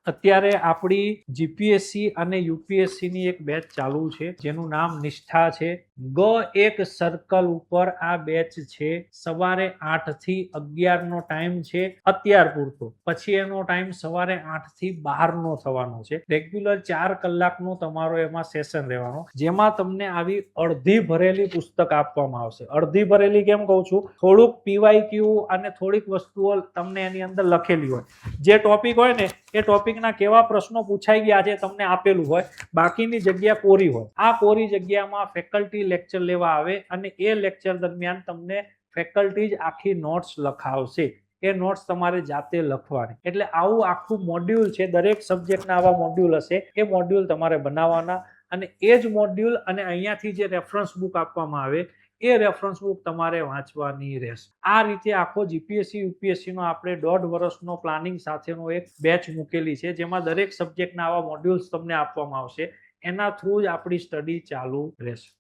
અત્યારે આપણી જીપીએસસી અને યુપીએસસી ની એક બેચ ચાલુ છે જેનું નામ નિષ્ઠા છે. એક સર્કલ ઉપર આ બેચ છે. સવારે 8 થી 11 નો ટાઈમ છે અત્યાર પૂરતો. પછી એનો ટાઈમ સવારે 8 થી 12 નો થવાનો છે. રેગ્યુલર 4 કલાકનો તમારો એમાં સેશન રહેવાનો, જેમાં તમને આવી અડધી ભરેલી પુસ્તક આપવામાં આવશે. અડધી ભરેલી કેમ કહું છું? થોડુંક પીવાયક્યુ અને થોડીક વસ્તુઓ તમને એની અંદર લખેલી હોય. જે ટોપિક હોય ને એ ટોપિકના કેવા પ્રશ્નો પૂછાઈ ગયા છે તમને આપેલું હોય, બાકીની જગ્યા કોરી હોય. આ કોરી જગ્યામાં ફેકલ્ટી લેક્ચર લેવા આવે અને એ લેક્ચર દરમિયાન તમને ફેકલ્ટી જ આખી નોટ્સ લખાવશે. એ નોટ્સ તમારે જાતે લખવાની. એટલે આવું આખું મોડ્યુલ છે. દરેક સબ્જેક્ટના આવા મોડ્યુલ હશે. એ મોડ્યુલ તમારે બનાવવાના અને એ જ મોડ્યુલ અને અહીંયાથી જે રેફરન્સ બુક આપવામાં આવે એ રેફરન્સ બુક તમારે વાંચવાની રહેશે. આ રીતે આખો જીપીએસસી યુપીએસસી નો આપણે 1.5 વર્ષનો પ્લાનિંગ સાથેનો એક બેચ મૂકેલી છે, જેમાં દરેક સબ્જેક્ટના આવા મોડ્યુલ્સ તમને આપવામાં આવશે. એના થ્રુ જ આપણી સ્ટડી ચાલુ રહેશે.